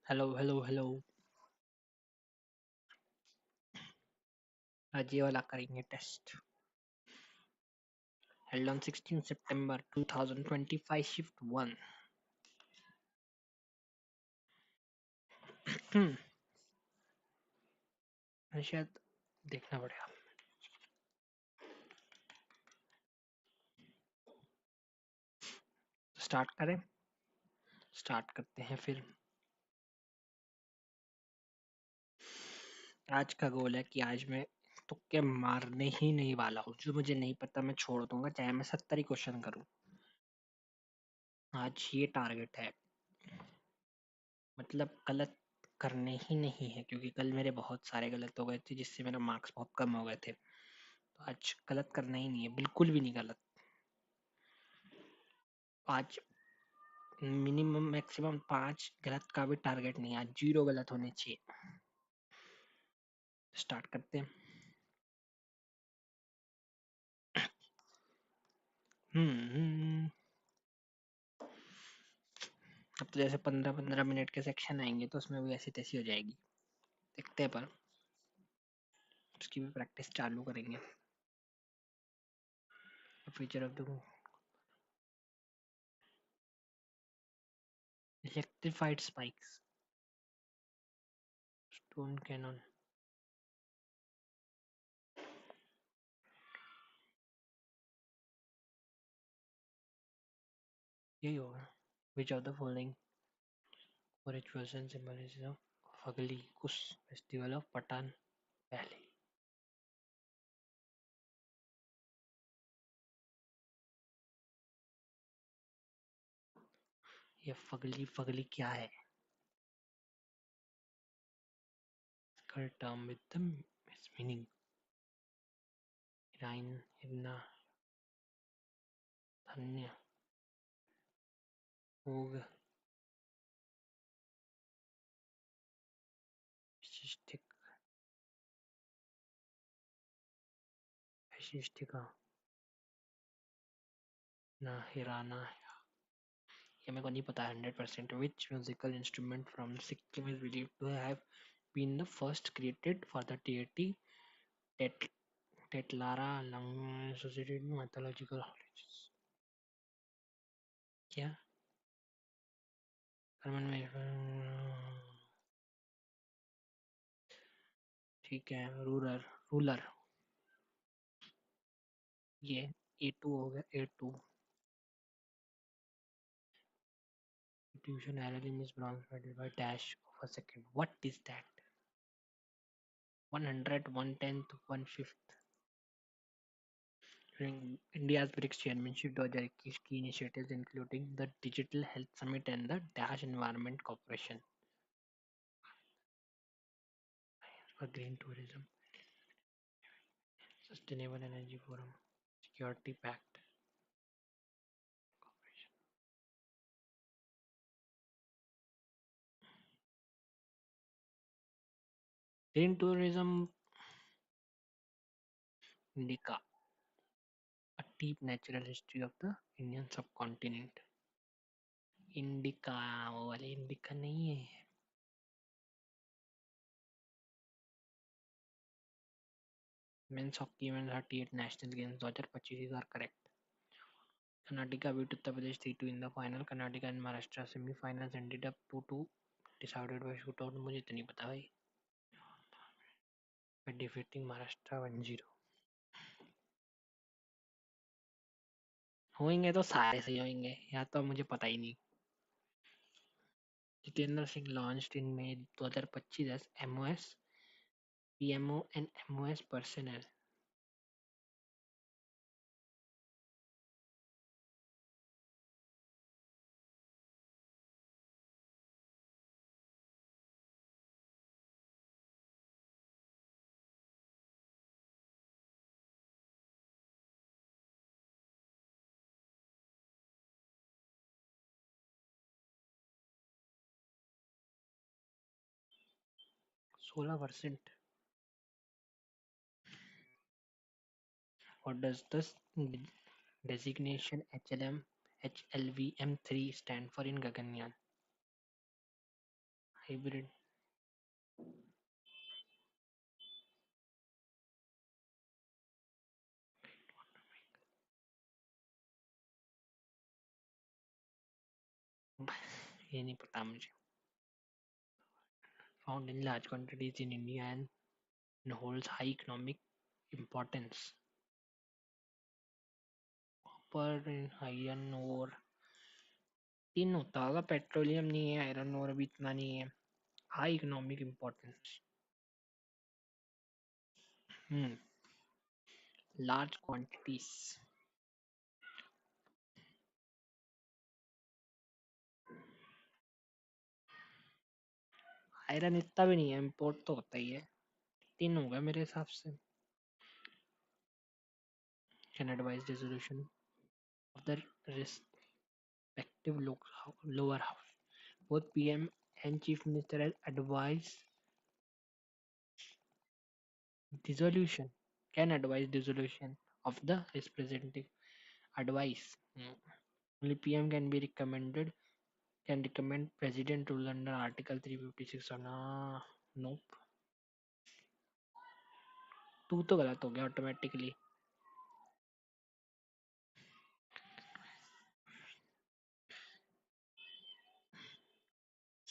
Hello hello hello. आज ये वाला करेंगे test. Held on 16 September 2025 shift 1। शायद देखना पड़ेगा। स्टार्ट करें। स्टार्ट करते हैं फिर। आज का गोल है कि आज मैं तुक्के मारने ही नहीं वाला हूँ। जो मुझे नहीं पता मैं छोड़ दूंगा, चाहे मैं 70 ही क्वेश्चन करूँ। आज ये टारगेट है, मतलब गलत करने ही नहीं है, क्योंकि कल मेरे बहुत सारे गलत हो गए थे जिससे मेरा मार्क्स बहुत कम हो गए थे। तो आज गलत करना ही नहीं है, बिल्कुल भी नहीं गलत। आज मिनिमम मैक्सिमम 5 गलत का भी टारगेट नहीं है, आज 0 गलत होने चाहिए। स्टार्ट करते हैं। हम्म। अब तो जैसे 15-15 मिनट के सेक्शन आएंगे तो उसमें भी ऐसी तैसी हो जाएगी। देखते हैं, पर उसकी भी प्रैक्टिस चालू करेंगे। Feature of the electrified spikes, stone cannon, यही होगा। Which of the following rituals and symbolism of अगली कुश फेस्टिवल ऑफ पठान वैली। ये फगली फगली क्या है? इसका टर्म विद द मीनिंग हिराइन, हिरना, धन्य, भोग, विशिष्टिक, विशिष्टिका, ना हिराना। ये मेरे को नहीं पता 100%। Which musical instrument from Sikkim is believed to have been the first created for the deity Tet Tetlara along associated with mythological origins? क्या? कर्मन में ठीक है। Ruler, ruler. ये A2 हो गया। A2 tuition Harry is bronze medal by dash of a second. What is that? 100, 1/10, 1/5. During India's BRICS chairmanship 2021 key initiatives including the Digital Health Summit and the Dash Environment Corporation for Green Tourism, Sustainable Energy Forum, Security Pact. Green Tourism Indica, a deep natural history of the Indian subcontinent. Indica, वो वाले Indica नहीं है। Mens hockey में 38 national games 2025 is or correct. Karnataka beat Uttar Pradesh 3-2 in the final. Karnataka and Maharashtra semi-finals ended up 2-2 decided by shootout. मुझे तो नहीं पता भाई। By defeating Maharashtra 1-0। होंगे तो सारे सही होंगे, या तो मुझे पता ही नहीं। Jitendra Singh launched in May 2025 as MOS, PMO and MOS personnel. सोलह percent. What does this designation HLM HLVM3 stand for in Gaganyaan? hybrid. ये नहीं पता मुझे. Found in large quantities in India and holds high economic importance. पर iron और तीन होता होगा. पेट्रोलियम नहीं है, आयरन और भी इतना नहीं है. High economic importance. Large quantities. Iron इतना भी नहीं है, इम्पोर्ट तो होता ही है. तीन होगा मेरे हिसाब से. Can advise resolution of the respective lower house. Both PM and Chief Minister has advised dissolution. Can advise dissolution of the representative. Advice. Only PM can be recommended. Can recommend President rule under Article 356 or no. Nope. तू तो गलत हो गया automatically.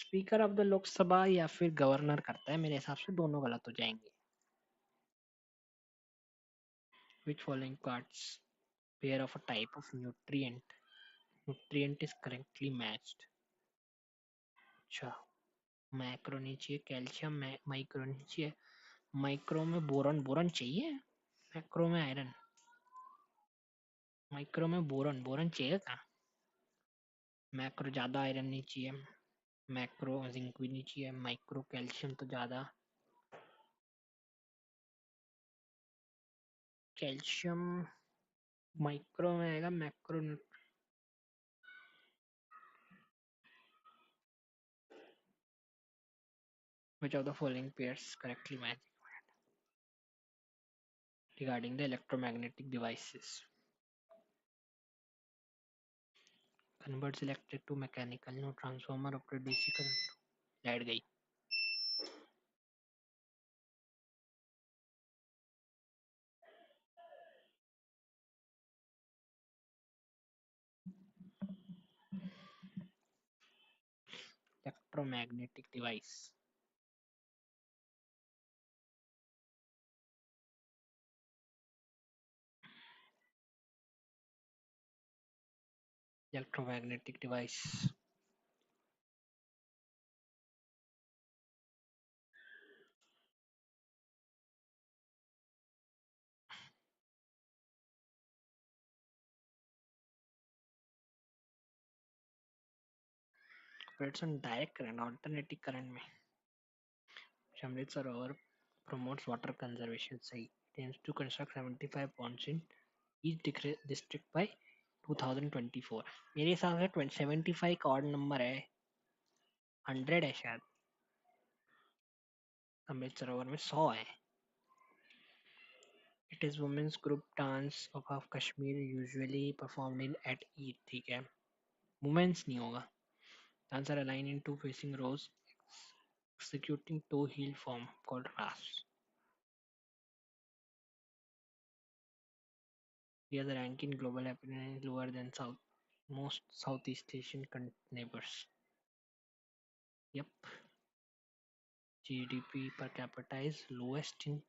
Speaker of the Lok Sabha या फिर governor करता है. मेरे हिसाब से दोनों गलत हो जाएंगे. Which following parts pair of a type of nutrient is correctly matched. अच्छा. मैक्रो नहीं चाहिए, कैल्शियम माइक्रो नहीं चाहिए. माइक्रो में बोरॉन. बोरॉन चाहिए. मैक्रो में आयरन. माइक्रो में बोरॉन. बोरॉन चाहिए क्या? मैक्रो ज्यादा आयरन नहीं चाहिए. मैक्रो जिंक भी नहीं चाहिए. माइक्रो कैल्शियम तो ज्यादा. कैल्शियम माइक्रो में आएगा. Macro. Which of the following pairs correctly match regarding the electromagnetic devices? Converts electric to mechanical. No transformer operated DC current. Light गई. Electromagnetic device. Electromagnetic device. Operates on direct current. Alternating current में. Shamrit Sarovar promotes water conservation. सही. It aims to construct 75 ponds in each district by 2024. मेरे हिसाब से 75 का odd number है. 100 है शायद. अमृत सरोवर में 100 है. It is women's group dance of Kashmir usually performed in at Eid. ठीक है. Women's नहीं होगा. Dance are aligned in two facing rows, executing toe heel form called rasp. Here the rank in global happiness is lower than most Southeast Asian neighbors. Yep. GDP per capita is lowest in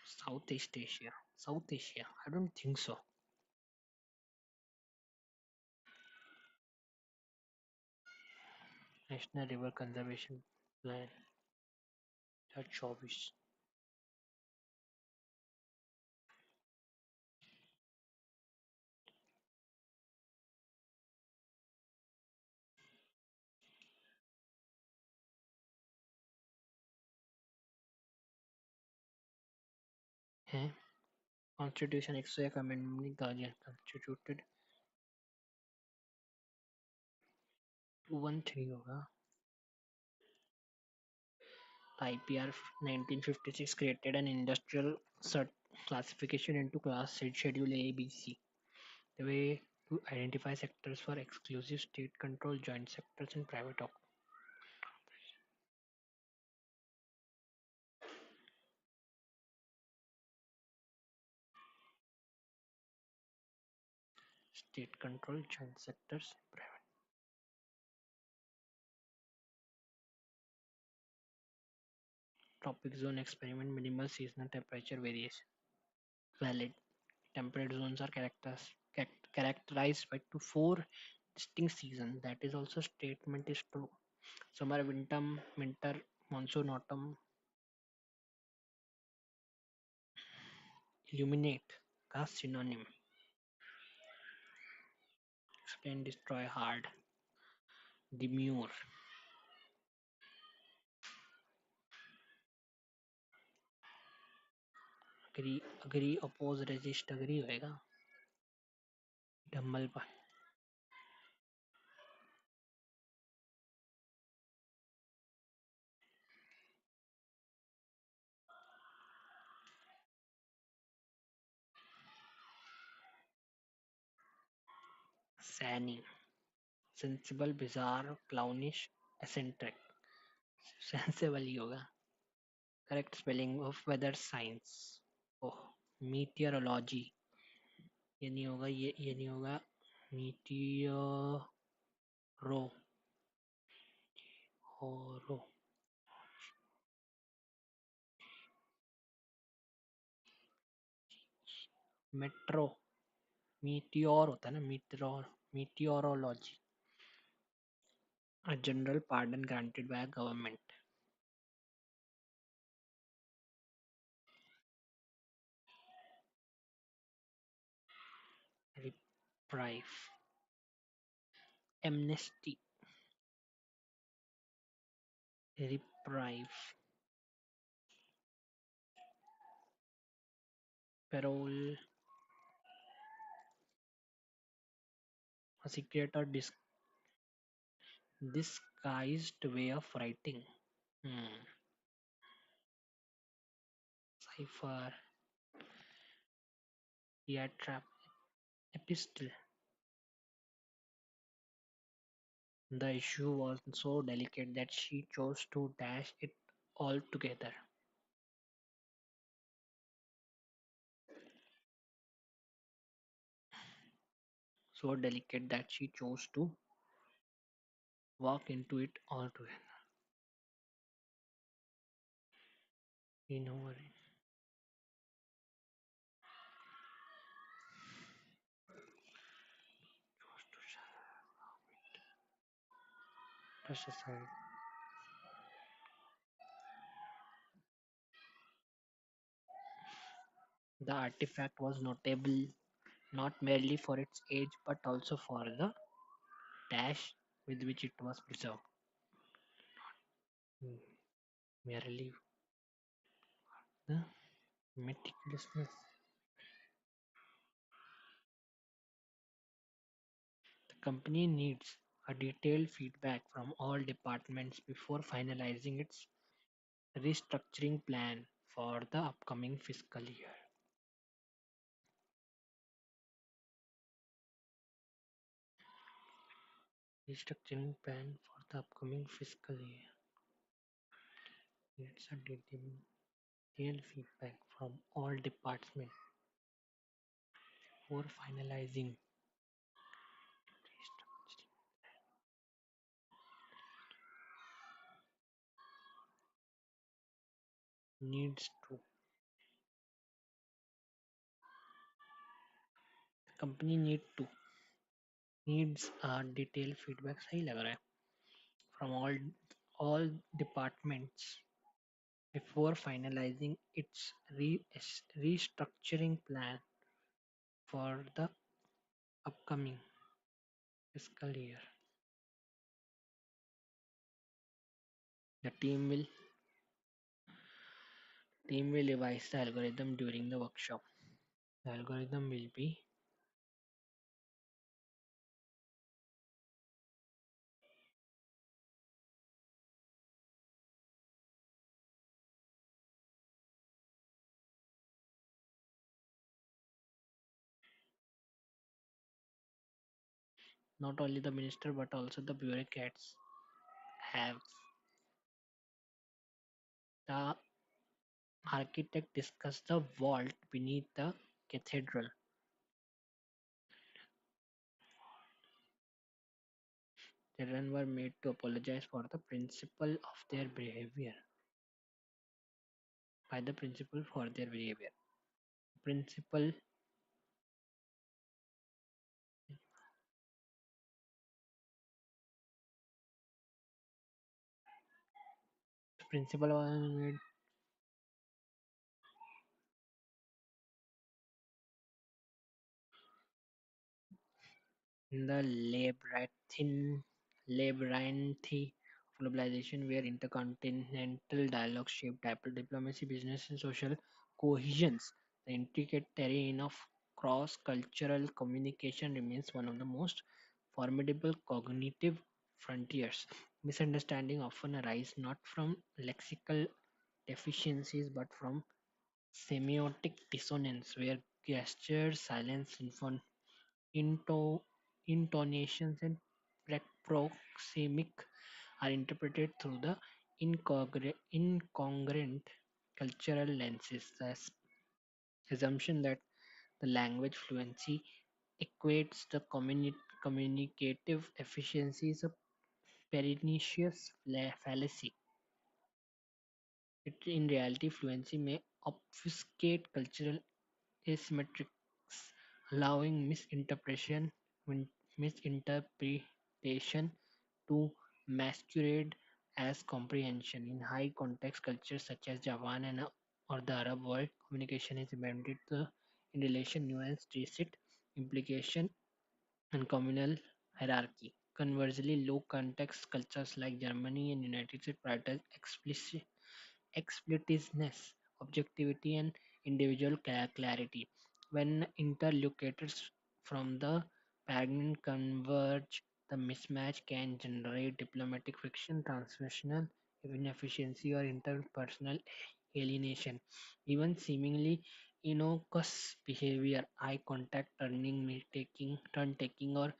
Southeast Asia. South Asia? I don't think so. National River Conservation Plan. 2024 है. Constitution 101 amendment Guardian constituted 213 होगा. IPR 1956 created an industrial classification into class schedule A, B, C. The way to identify sectors for exclusive state control, joint sectors, and private state control, joint sectors, private. Tropic zone experiment, minimal seasonal temperature variation. Valid. Temperate zones are characterized by four distinct seasons. That is also statement is true. Summer, winter, monsoon, autumn. Illuminate. Cast synonym. Explain, destroy, hard. Demure. Agree, oppose, resist, agree होएगा. Dumbbell पर. Sani. Sensible, bizarre, clownish, eccentric. Sensible ही होगा. Correct spelling of weather science. Oh, meteorology. ये नहीं होगा, ये नहीं होगा. Meteoro. Horo. Metro. Meteor होता है ना, meteorology. A general pardon granted by a government. Reprieve. Amnesty. Reprieve. Parole. A secret or disguised way of writing. Hmm. Cipher. Trap. Epistle. The issue was so delicate that she chose to dash it altogether. So delicate that she chose to walk into it altogether. In her touch aside. The artifact was notable not merely for its age but also for the dash with which it was preserved. Hmm. Merely the meticulousness. The company needs a detailed feedback from all departments before finalizing its restructuring plan for the upcoming fiscal year. Restructuring plan for the upcoming fiscal year needs a detailed feedback from all departments before finalizing restructuring. Needs to. The company needs a detailed feedback. सही लग रहा है. From all departments before finalizing its restructuring plan for the upcoming fiscal year. The team will revise the algorithm during the workshop. The algorithm will be not only the minister but also the bureaucrats have. The architect discussed the vault beneath the cathedral. Children were made to apologize for the principle of their behavior by the principle for their behavior. Principle principle was made in the labyrinth of globalization where intercontinental dialogue shaped diplomacy, business, and social cohesions. The intricate terrain of cross-cultural communication remains one of the most formidable cognitive frontiers. Misunderstanding often arise not from lexical deficiencies but from semiotic dissonance, where gestures, silence, into intonations and proxemic are interpreted through the incongruent cultural lenses. The assumption that the language fluency equates the communicative efficiency is a pernicious fallacy. In reality, fluency may obfuscate cultural asymmetrics, allowing misinterpretation to masquerade as comprehension. In high context cultures such as Japan or the Arab world, communication is embedded in relation, nuance, tacit implication, and communal hierarchy. Conversely, low context cultures like Germany and United States prioritize explicitness, objectivity, and individual clarity. When interlocutors from the pageant converge, the mismatch can generate diplomatic friction, transnational inefficiency, or interpersonal alienation. Even seemingly innocuous behavior, eye contact, turn taking, or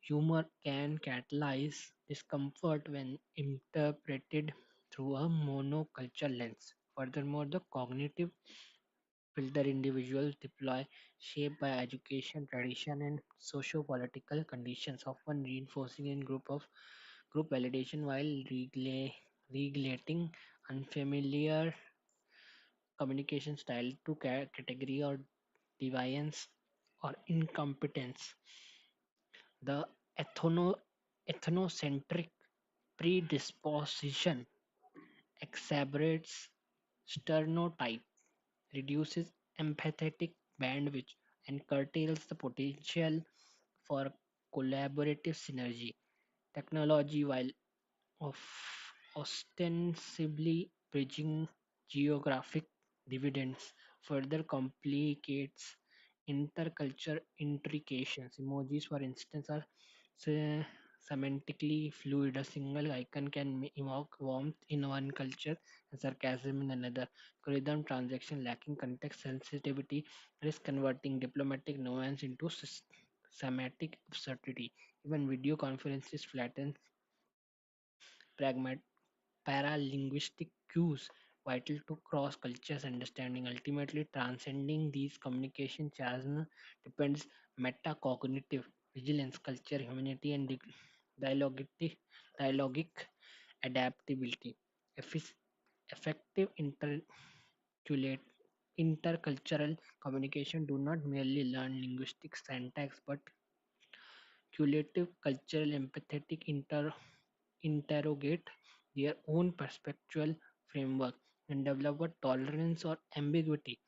humor can catalyze discomfort when interpreted through a monocultural lens. Furthermore, the cognitive filter individuals deploy, shaped by education, tradition, and socio-political conditions, often reinforcing in group validation while regulating unfamiliar communication style to category or deviance or incompetence. The ethno- ethnocentric predisposition exacerbates stereotype, reduces empathetic bandwidth, and curtails the potential for collaborative synergy. Technology, while of ostensibly bridging geographic dividends, further complicates intercultural intrications. Emojis, for instance, are se- semantically fluid. A single icon can evoke warmth in one culture and sarcasm in another. Algorithm transaction lacking context sensitivity risk converting diplomatic nuance into semantic absurdity. Even video conferences flatten pragmatic paralinguistic cues vital to cross cultures understanding. Ultimately, transcending these communication chasms depends metacognitive vigilance, culture, humanity, and dialogic adaptability. Effic- Effective intercultural communication do not merely learn linguistic syntax but cumulative cultural empathetic interrogate their own perspectual framework and develop a tolerance or ambiguity.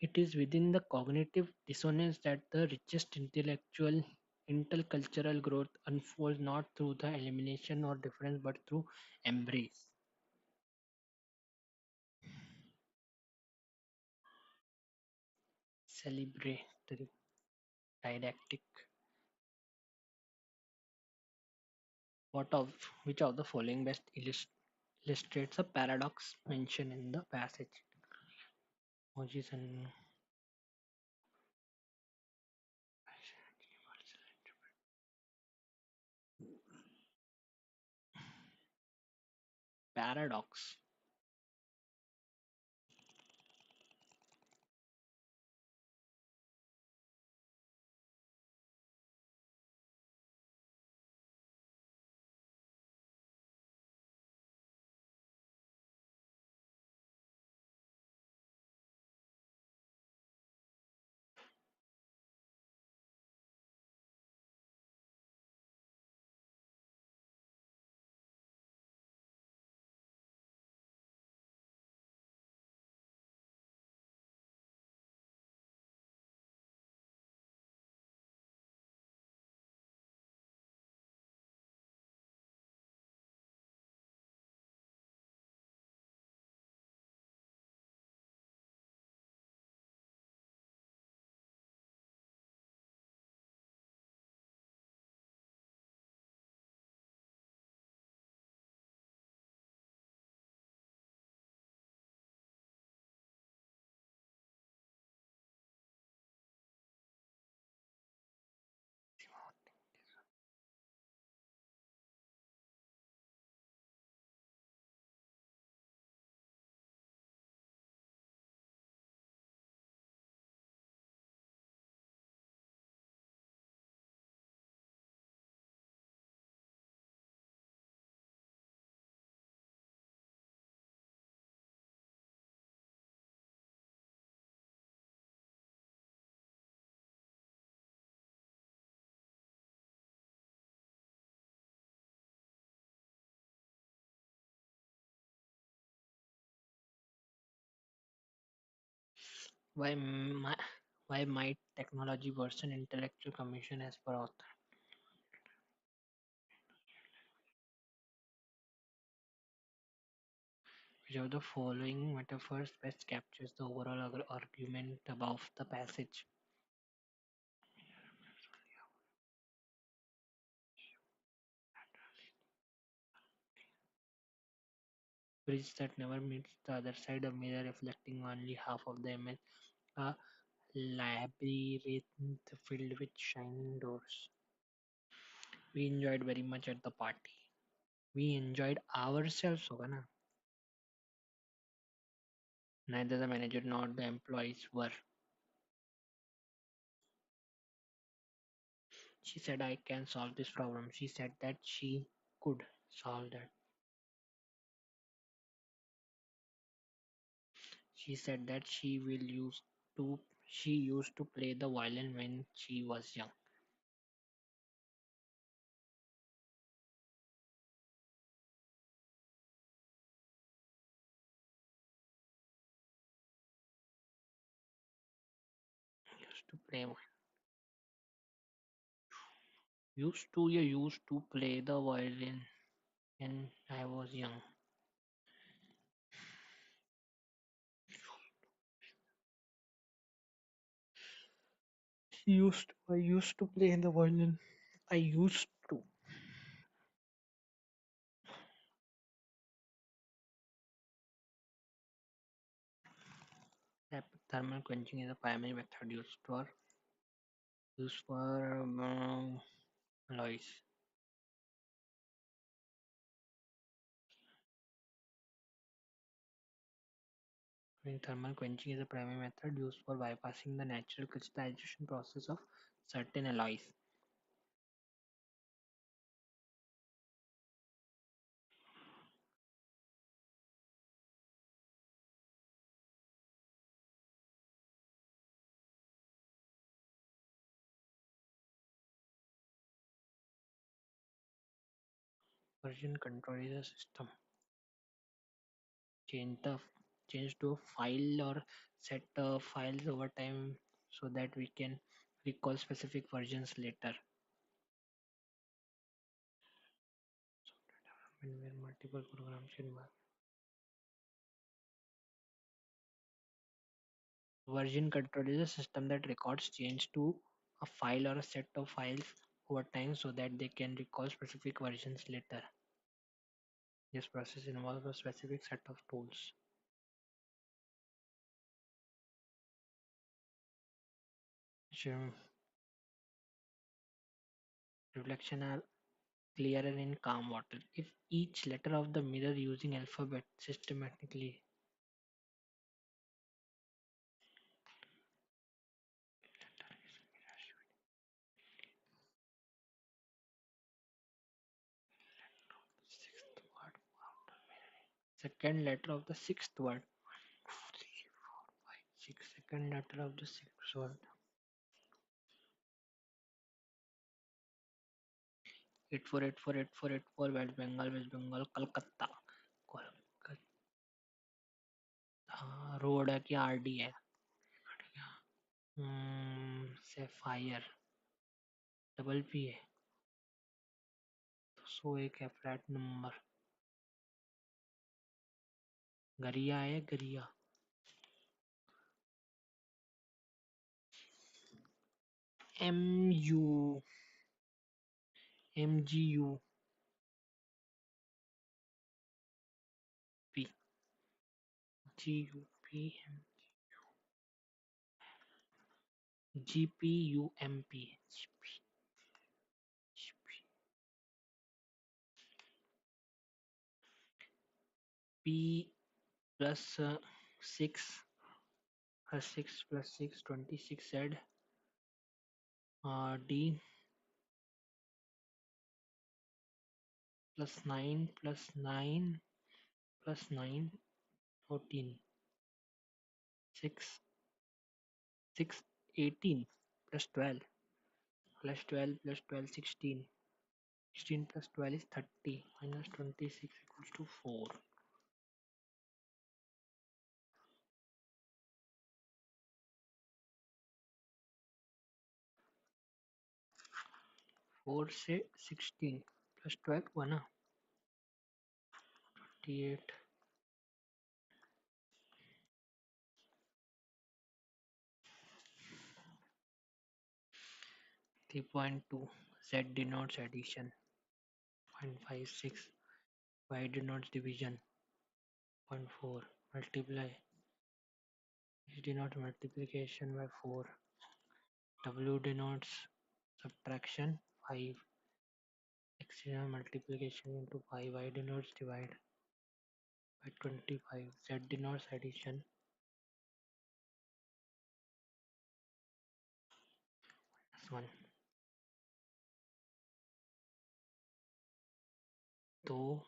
It is within the cognitive dissonance that the richest intellectual intercultural growth unfolds not through the elimination or difference but through embrace. Celebratory didactic. What of which of the following best illustrates a paradox mentioned in the passage? Emojis and paradox. Why my, why might technology worsen intellectual commission as per author? Which of the following metaphors best captures the overall argument above the passage? Bridge that never meets the other side, a mirror reflecting only half of the image, a labyrinth filled with shining doors. We enjoyed very much at the party. We enjoyed ourselves, होगा ना? Neither the manager nor the employees were. She said, I can solve this problem. She said that she could solve that. She said that she used to play the violin when she was young. Used to play used to play the violin when I was young. I used to play the violin. I used to. Rapid thermal quenching is a primary method used for alloys. Thermal quenching is a primary method used for bypassing the natural crystallization process of certain alloys. Version control is a system. Change the change to a file or set files over time so that we can recall specific versions later. Where multiple programs can work. Version control is a system that records change to a file or a set of files over time so that they can recall specific versions later. This process involves a specific set of tools. Which, reflection are clearer in calm water. If each letter of the mirror using alphabet systematically sixth word, second letter of the sixth word, three, four, five, six, second letter of the sixth word, 84848484 West Bengal, Kolkata, Kolkata road है कि RD है sapphire double P है तो 101 है flat number गरिया है गरिया M U M G U P G U P G P U M P P plus 6 6 plus 6 26 Z D plus 9 plus 9 plus 9 14 6 6 18 plus 12 plus 12 plus 12 16 16 plus 12 is 30 minus 26 equals to 4. 4 से 16 plus 12 हुआ ना 28 3.2 Z denotes addition 0.56 Y denotes division 0.4 multiply H denotes multiplication by 4 W denotes subtraction 5 X denotes multiplication into 5 Y denotes divide by 25 Z denotes addition plus 1 2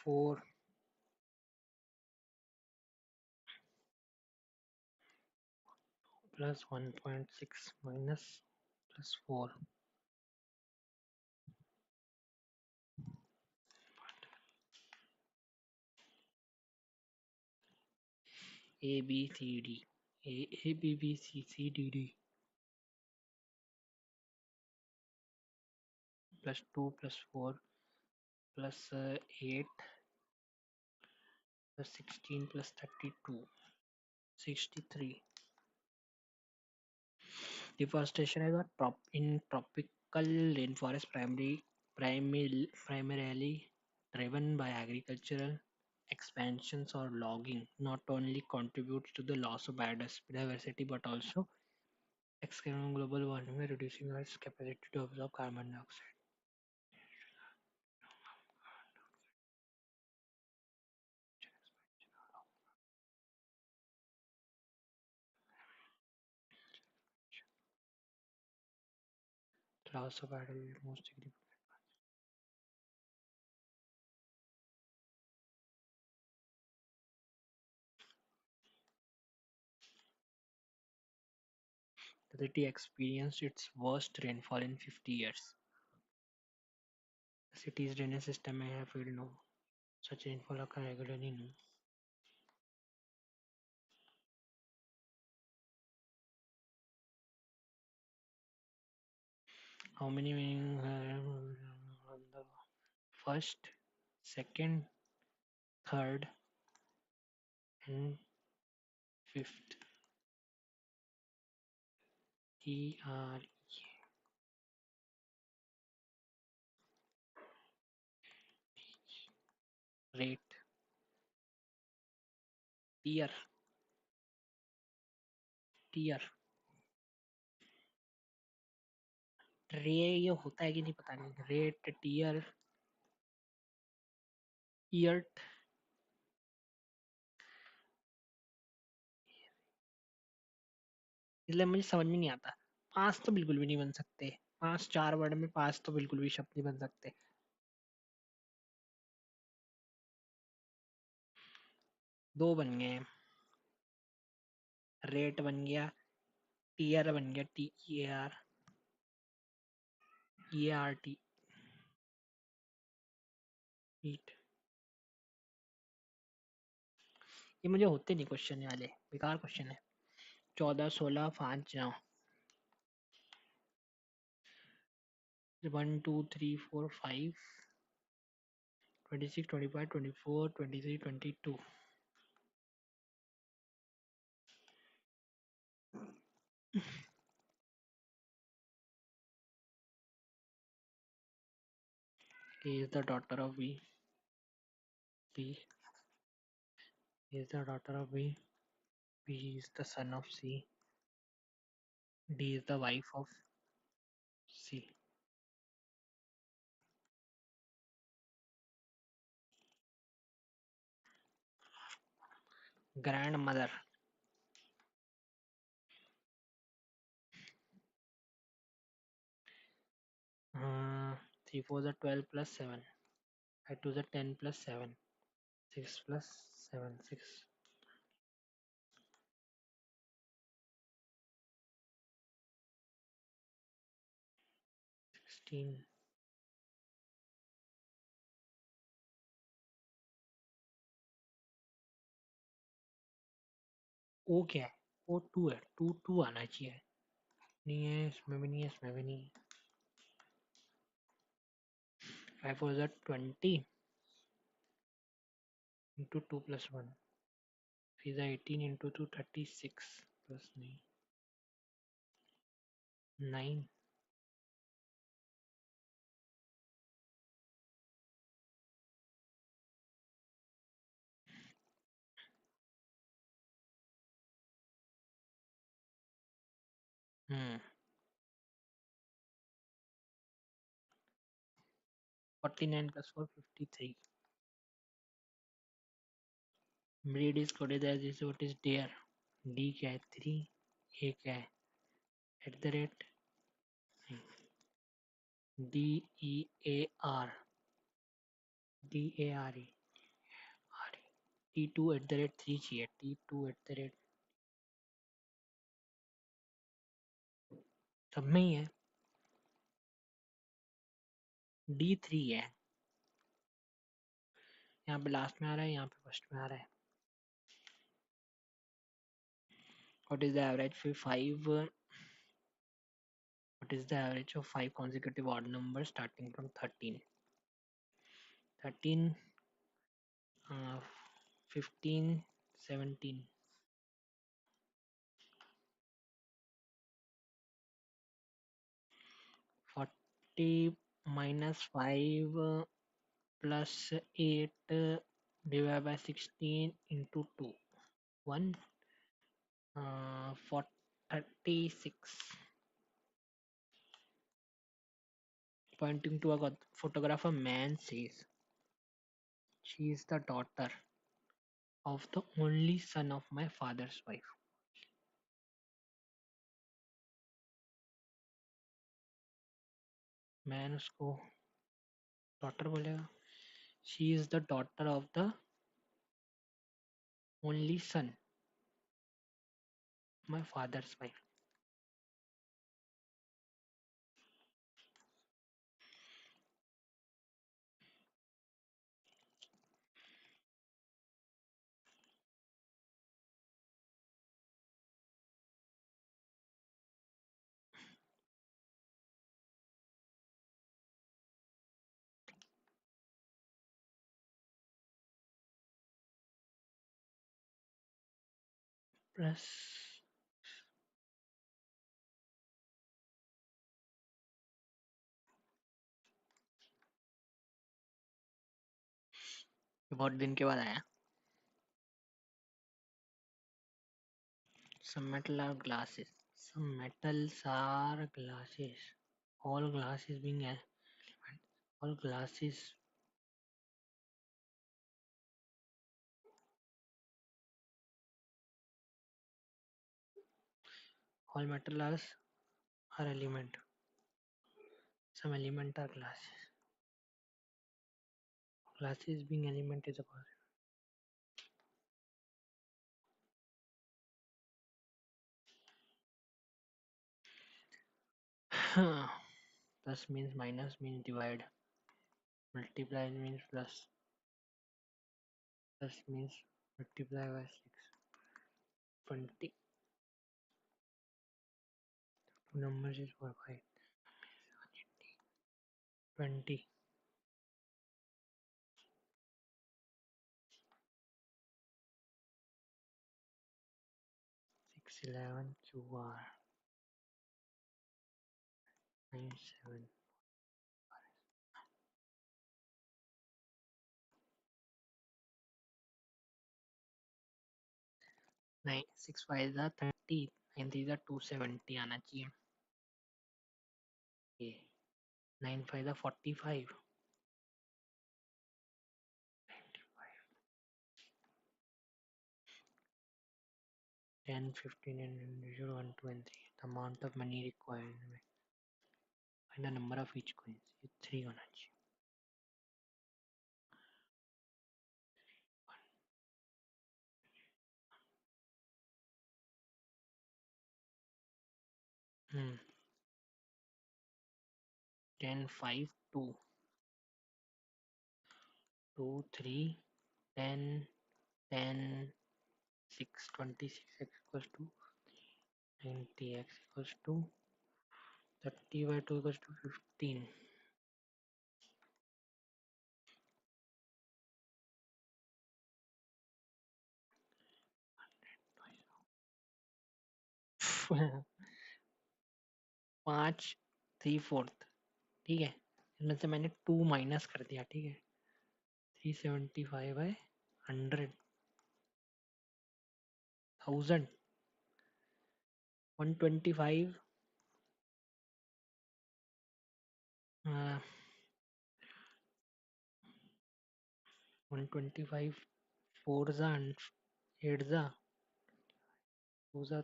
4 plus 1.6 minus plus 4 A B C D A B B C C D D plus 2 plus 4 plus 8 plus 16 plus 32 63. Deforestation is a in tropical rainforest primarily driven by agricultural expansions or logging not only contributes to the loss of biodiversity but also external global warming by reducing Earth's capacity to absorb carbon dioxide. Loss of biodiversity most significant. The city experienced its worst rainfall in 50 years. The city's drainage system may have failed now. Such rainfall occur regularly now. How many meaning on the first, second, third, and fifth? TR rate tier tier रे ये होता है कि नहीं पता नहीं rate tier year इसलिए मुझे समझ में नहीं आता 5 तो बिल्कुल भी नहीं बन सकते 5 4 वर्ड में 5 तो बिल्कुल भी शब्द नहीं बन सकते 2 बन गए रेट बन गया टीयर बन गया TER हीट ये मुझे होते नहीं क्वेश्चन वाले बेकार क्वेश्चन है 14 16 5 9 1 2 3 4 5 26 25 24 23 22 A is the daughter of B. B is the daughter of B. B is the son of C. D is the wife of C. Grandmother. 3 4 the 12 plus 7. 5 2 the 10 plus 7. 6 plus 7. 6. 16. O क्या है वो to है, to to आना चाहिए। नहीं है, इसमें भी नहीं है, इसमें भी नहीं। 5 4 is 20 into 2 plus 1 is 18 into 2 36 plus 9 9 hmm 49 plus 4 53 breed is coded as is what is there d क्या है 3 a क्या है at the rate d e a r d a r e r e t2 at the rate 3 चाहिए t2 at the rate सब में ही है d3 है यहाँ पे लास्ट में आ रहा है यहाँ पे फर्स्ट में आ रहा है what is the average for 5 what is the average of 5 consecutive odd numbers starting from 13 13 uh, 15 17 40 minus 5 plus 8 divided by 16 into 2 1 for 36 pointing to a photograph a man says she is the daughter of the only son of my father's wife man उसको daughter बोलेगा she is the daughter of the only son of my father's wife plus बहुत दिन के बाद आया some metal are glasses some metals are glasses all glasses being all glasses all metals are element some element are glasses being element is a positive plus means minus means divide multiply means plus plus means multiply by 6 20 two numbers is 4 5 20 6 11 QR 9 7 9 6 5 is 30 9 3 is 270 आना चाहिए ये 9 5 is 45 10 15 and 0 1 2 and 3 the amount of money required and the number of each coins ये 3 होना चाहिए 10 5 2 2 3 10 10 6 26 x equals to 90x equals to 30 by 2 equals to 15. पाँच three fourth, ठीक है, इसमें से मैंने 2 माइनस कर दिया, ठीक है, 375 बाय 100, 1000, 125, 125 4 जा 8 जा 2 जा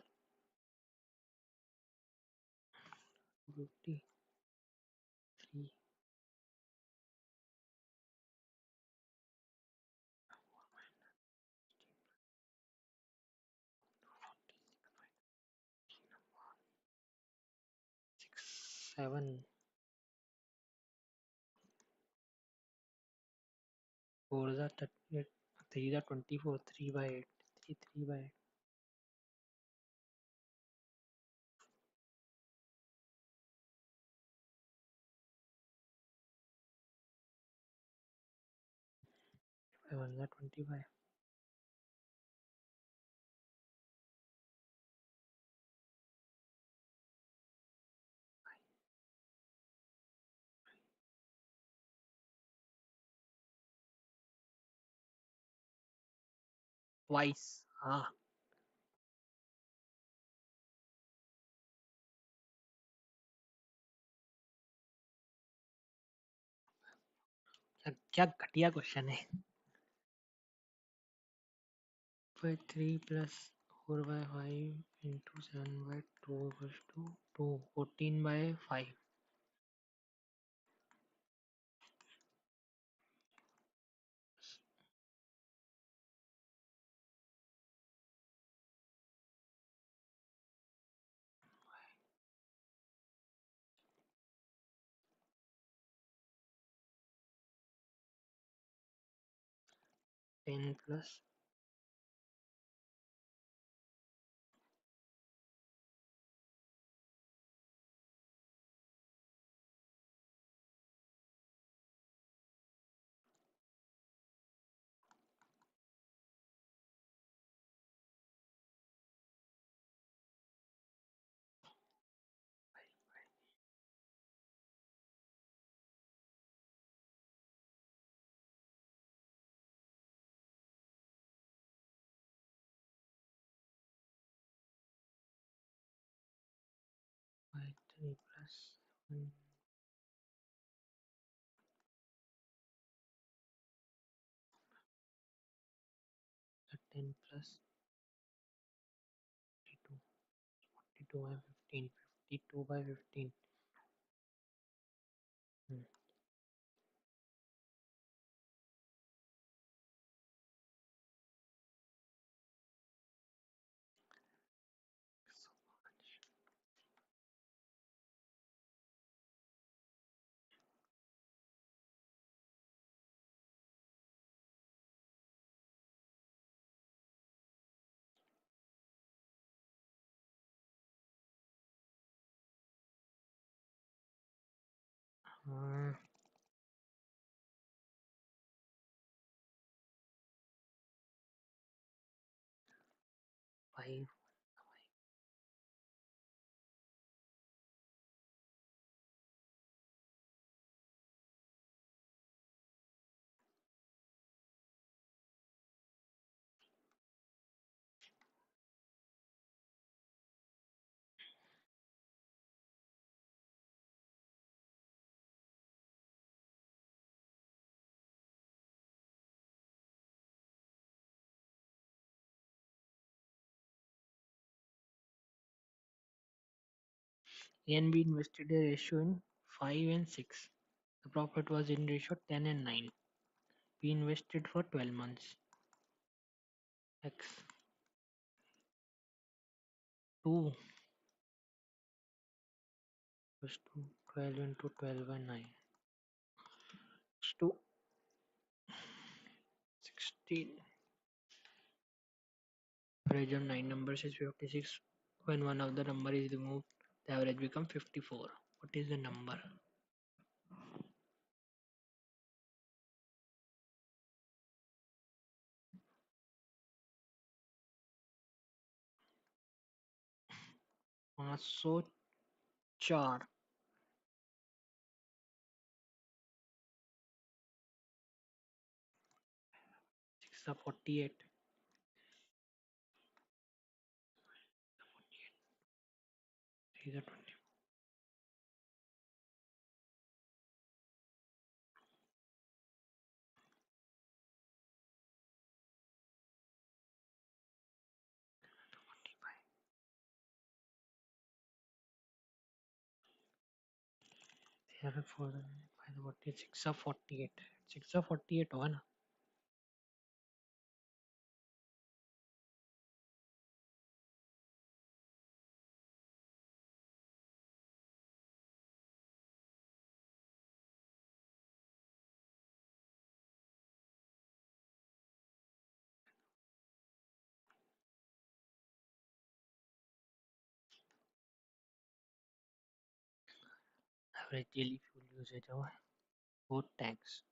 250, 3 6 7 4 जा 38, 3 जा 24, 3 by 8, 3 3 by 8, 1 जा 25, twice, हाँ, क्या क्या घटिया क्वेश्चन है। by 3 plus 4 by 5 into 7 by 2 equals to 2, 14 by 5, ten plus 3 plus 7, 10 plus 52, 52 by 15, 52 by 15, hmm. हाँ, 5, A and B invested a ratio in 5 and 6. The profit was in ratio 10 and 9. We invested for 12 months. X 2 plus 2, 12 into 12 by 9. X 2, 16. Average of 9 numbers is 56. When one of the number is removed, the average becomes 54. What is the number? पाँच सौ चार 648 3 20 7 4 5 46 of 48 6 of 48 होगा ना. Average daily fuel usage of both tanks.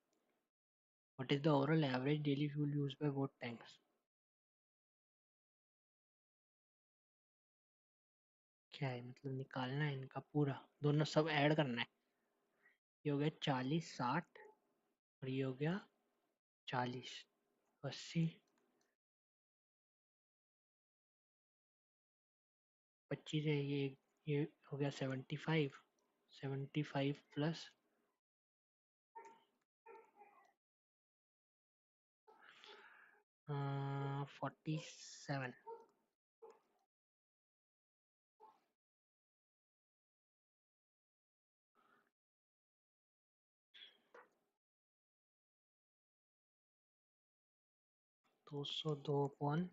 What is the overall average daily fuel used by both tanks? क्या है मतलब निकालना है इनका पूरा, दोनों सब ऐड करना है. ये हो गया 40 60 और ये हो गया 40 80 25 है. ये हो गया 75 75 प्लस 47 202 अपॉन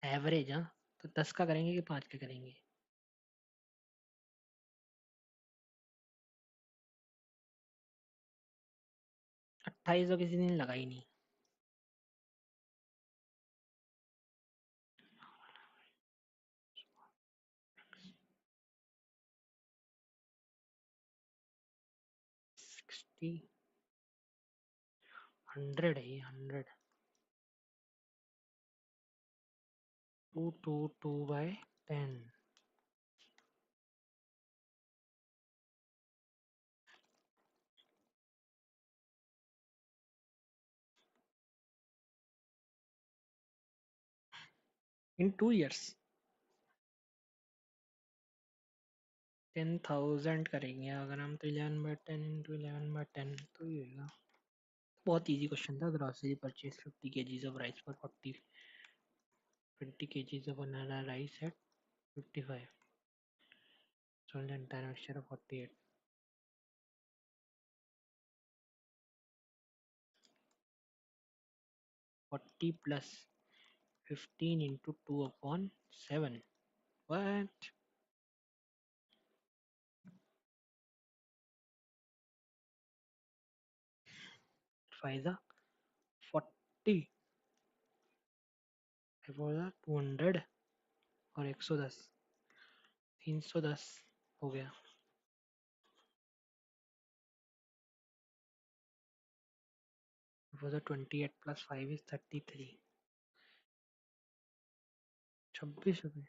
एवरेज. हाँ तो 10 का करेंगे कि 5 का करेंगे? 28 तो किसी दिन लगा ही नहीं. सिक्सटी 100 है ये 100 222 बाय 10 in 2 years 10,000 करेंगे अगर हम, तो 11 बाय 10 इंटू 11 बाय 10 तो ये होगा. बहुत इजी क्वेश्चन था. Grocery purchase 50 kgs of rice for 20 kgs of another rice at 55. So the entire mixture of 48. 40 plus 15 into 2 upon 7. What? 5 the 40. 5 the 200 और 110 310 हो गया. For the 28 plus 5 is 33. 26 रुपए.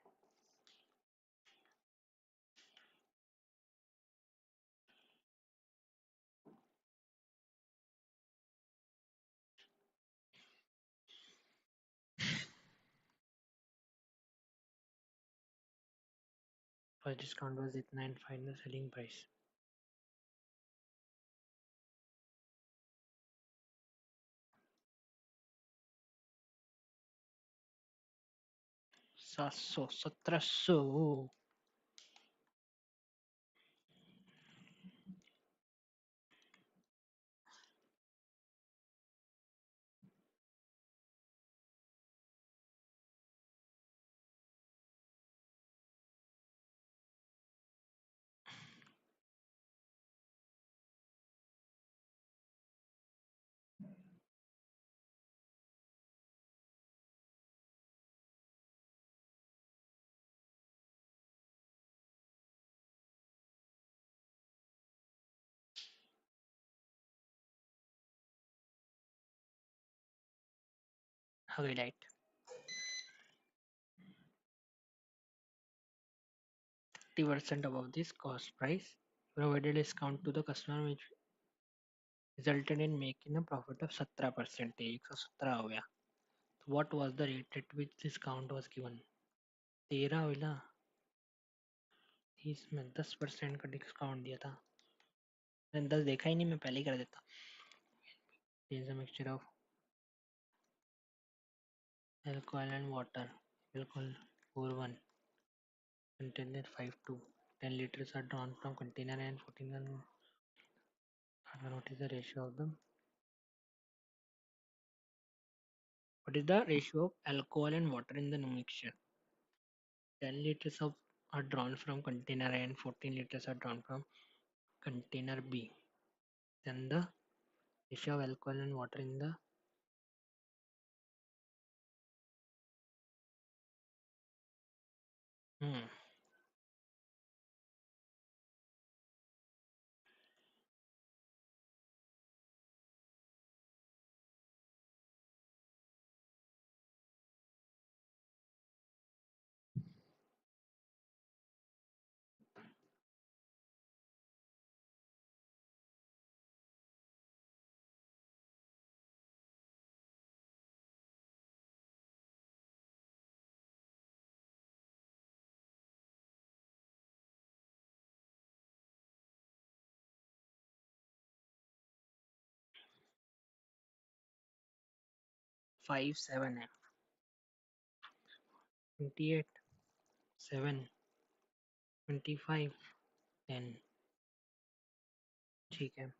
First discount was इतना and find the selling price. 700 1700. highlight 30% above this cost price, provided discount to the customer, which resulted in making a profit of 17%. 117 हो गया. What was the rate at which discount was given? 13 हुआ. 30 में 10% का discount दिया था. मैंने 10 देखा ही नहीं, मैं पहले ही कर देता. There is a mixture of alcohol and water. Alcohol 41, container 52. 10 liters are drawn from container and 14. What is the ratio of them? What is the ratio of alcohol and water in the mixture? 10 liters of are drawn from container A and 14 liters are drawn from container B. Then the ratio of alcohol and water in the hmm, 5 7 है. 28 7 25 10. ठीक है.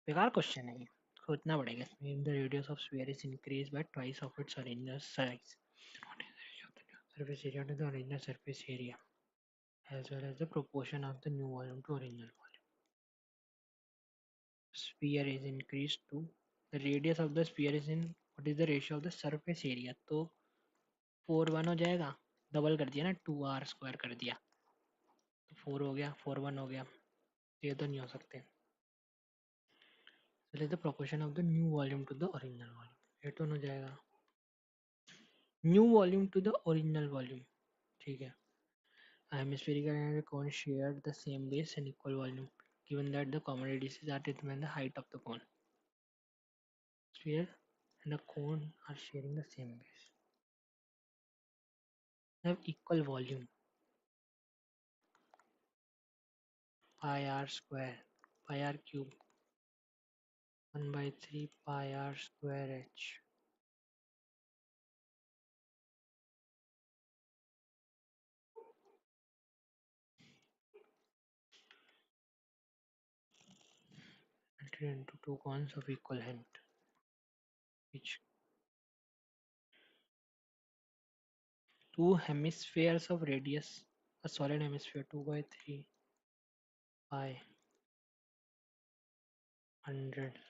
बेकार question है ये, सोचना पड़ेगा. If the radius of sphere is increased by twice of its original size, surface area to the original surface area, as well as the proportion of the new volume to original volume. Sphere is increased to the radius of the sphere is in what is the ratio of the surface area. तो 4 1 हो जाएगा, double कर दिया ना, 2r² कर दिया तो 4 हो गया, 4 1 हो गया. ये तो नहीं हो सकते. So let the proportion of the new volume to the original volume. ये तो हो जाएगा new volume to the original volume. ठीक है. A hemispherical and a cone share the same base and equal volume, given that the common radiuses are determined the height of the cone. Sphere and a cone are sharing the same base. They have equal volume. Pi r square, pi r cube, 1/3 pi r square h. Entered into two cones of equal length, each two hemispheres of radius. A solid hemisphere 2/3 pi 100.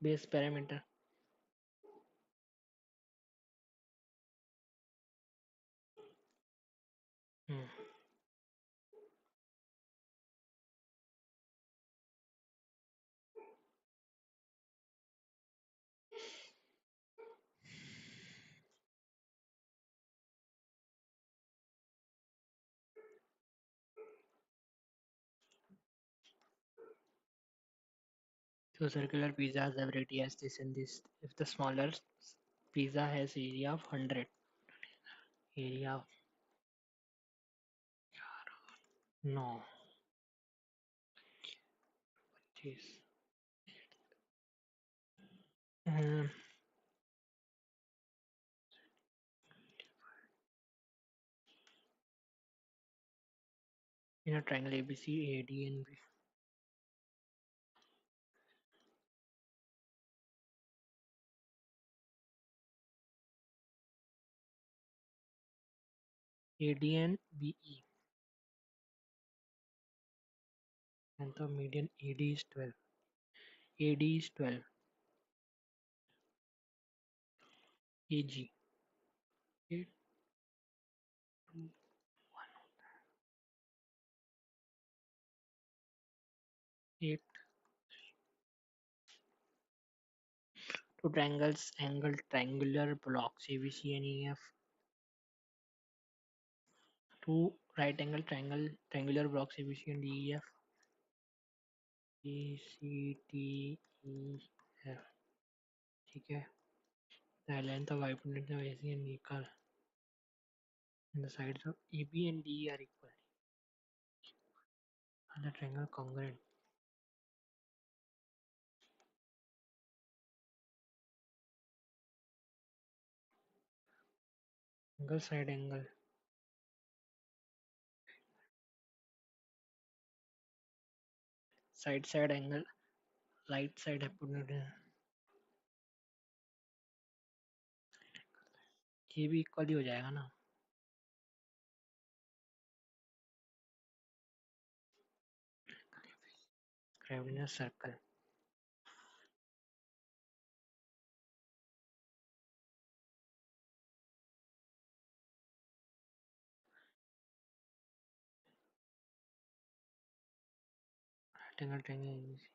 Base parameter. Hmm. So circular pizzas have radius this and this. If the smaller pizza has area of 100, area of no, jeez. in a triangle ABC, AD and AD and BE. Length of median AD is 12. AD is 12. AG 8, 2, 8. Two triangles angle triangular blocks ABC and EF. Two right angle triangular blocks ABC and EF. B C D E F. ठीक है. The length of hypotenuse of AC and equal and the sides of AB and DE are equal. And the triangle congruent. Angle side angle. Side angle. Right side hypotenuse. ये भी equal ही हो जाएगा ना. Gravitinous circle. Right angle triangle ABC.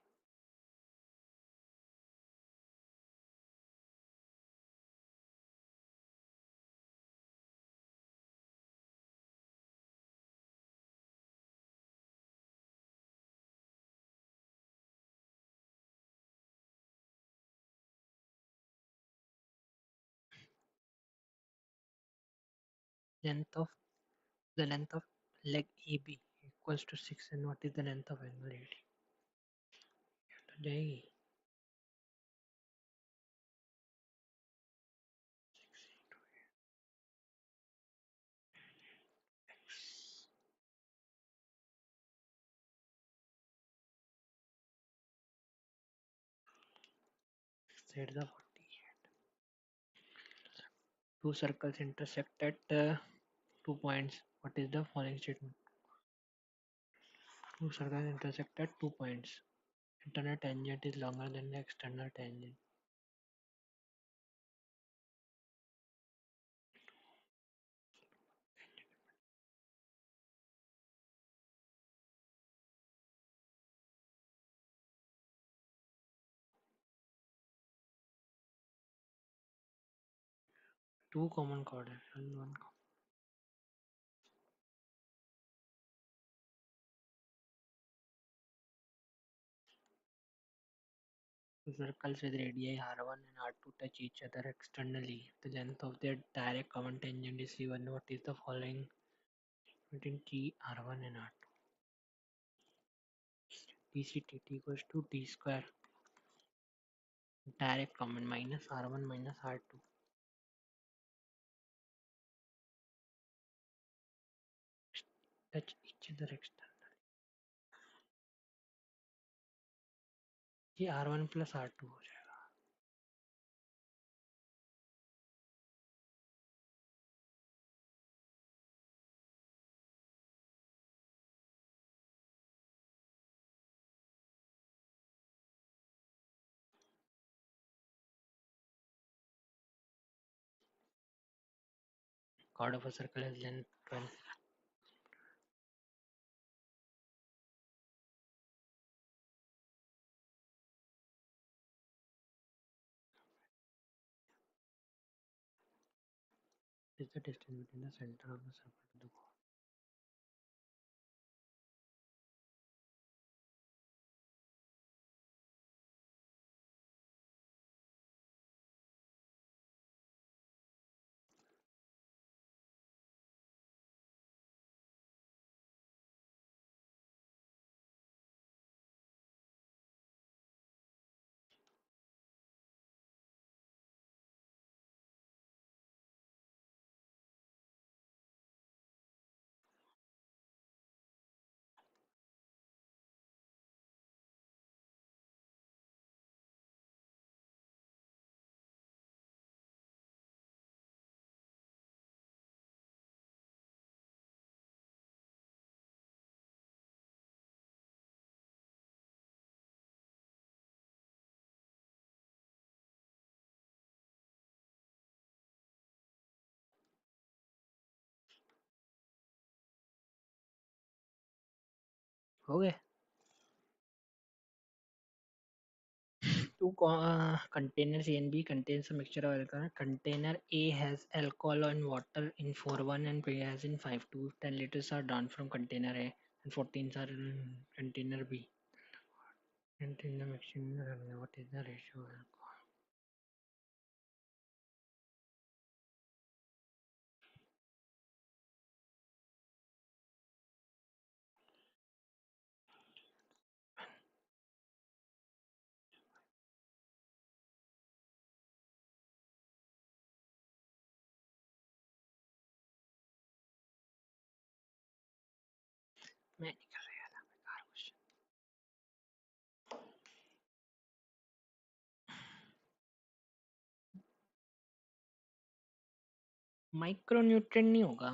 Length of leg AB equals to 6 and what is the length of angle AD? तो जाएगी. Sides of 48. Two circles intersect at 2 points. What is the following statement? Two circles intersect at 2 points. Internal tangent is longer than the external tangent. Two common coordinates and one common. Two circles with radii r1 and r2 touch each other externally. The length of their direct common tangent is c1. What is the following between t r1 and r2? dct equals to t square direct common minus r1 minus r2. Touch each other externally. ये r1 plus r2 हो जाएगा. Chord of a circle is length 12. Is the distance between the center of the circle to the chord. हो गए। Two containers A and B contains a mixture of alcohol. Container A has alcohol and water in 4:1 and B has in 5:2. 10 liters are drawn from container A and 14 are in container B. Container mixture, what is the ratio of alcohol? मैं नहीं कर रहा था, बेकार question. Micronutrient नहीं होगा,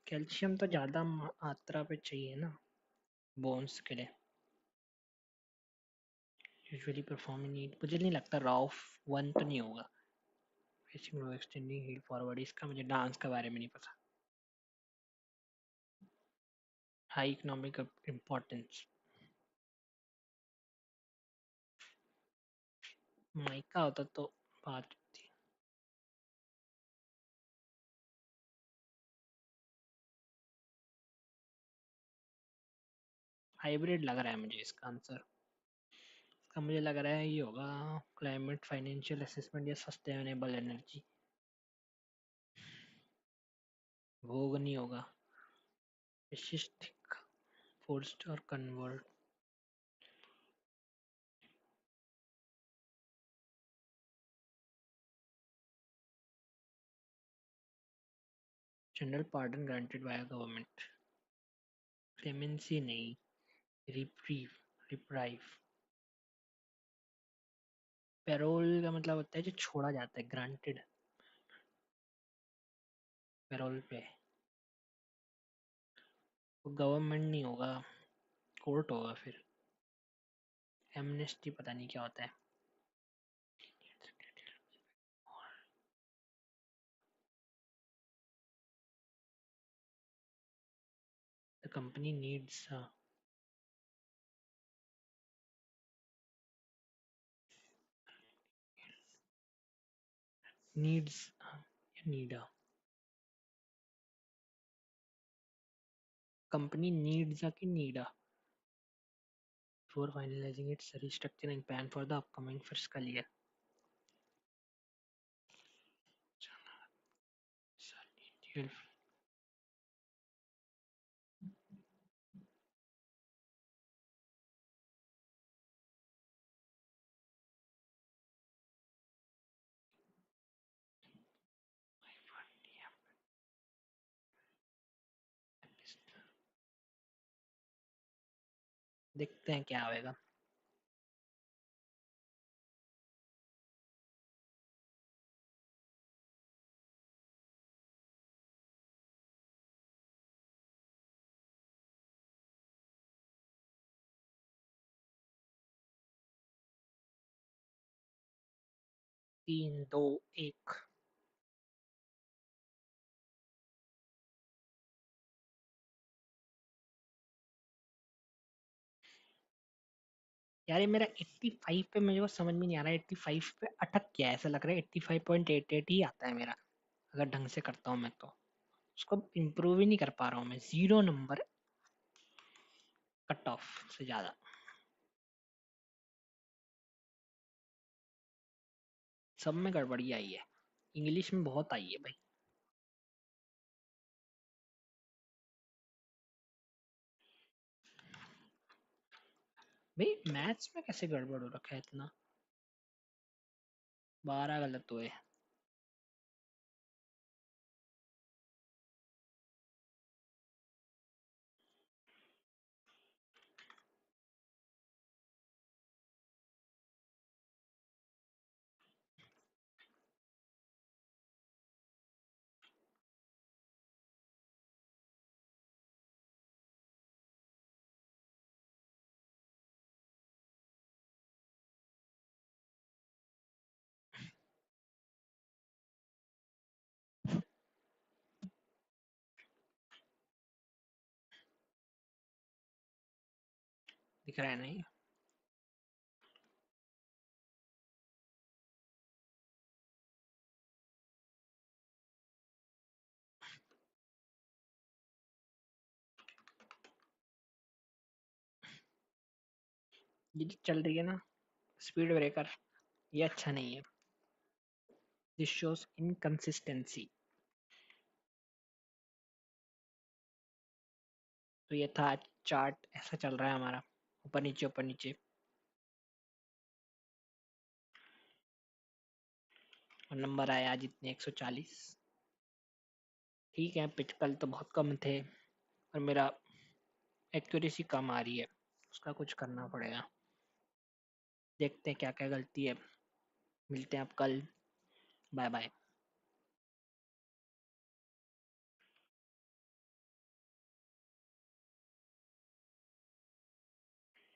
calcium तो ज्यादा मात्रा पे चाहिए ना बोन्स के लिए। यूजुअली परफॉर्म इन मुझे नहीं लगता रॉफ वन तो नहीं होगा। एक्सटेंडिंग हीट फॉरवर्ड, इसका मुझे डांस के बारे में नहीं पता। हाई इकोनॉमिक इम्पोर्टेंस, माइका होता तो बात थी। हाइब्रिड लग रहा है मुझे इसका आंसर। इसका मुझे लग रहा है ये होगा क्लाइमेट फाइनेंशियल असेसमेंट या सस्टेनेबल एनर्जी। भोग नहीं होगा। विशिष्ट फोर्स्ड और convert. General pardon granted by government. Clemency नहीं, रिप्रीव, रिप्राइव। पैरोल का मतलब होता है जो छोड़ा जाता है, ग्रांटेड पैरोल पे। वो गवर्नमेंट नहीं होगा, कोर्ट होगा फिर। एमनेस्टी पता नहीं क्या होता है। The company needs need a company needs a कि need a before finalizing its restructuring plan for the upcoming fiscal year. Detail. देखते हैं क्या होएगा। 3 2 1। यार ये मेरा 85 पे मुझे वो समझ में नहीं आ रहा है, 85 पे अटक गया है, ऐसा लग रहा है 85.88 ही आता है मेरा अगर ढंग से करता हूँ मैं तो। उसको इम्प्रूव ही नहीं कर पा रहा हूँ मैं, 0 नंबर कट ऑफ से ज्यादा। सब में गड़बड़ी आई है, इंग्लिश में बहुत आई है भाई। भाई मैथ्स में कैसे गड़बड़ हो रखा है इतना, 12 गलत हुए। दिख रहा है नहीं? ये जो चल रही है ना स्पीड ब्रेकर, ये अच्छा नहीं है। This shows inconsistency. तो ये था चार्ट, ऐसा चल रहा है हमारा, ऊपर नीचे ऊपर नीचे। और नंबर आया आज इतने 140। ठीक है, पिच कल तो बहुत कम थे और मेरा एक्यूरेसी कम आ रही है, उसका कुछ करना पड़ेगा। देखते हैं क्या क्या गलती है। मिलते हैं आप कल। Bye bye.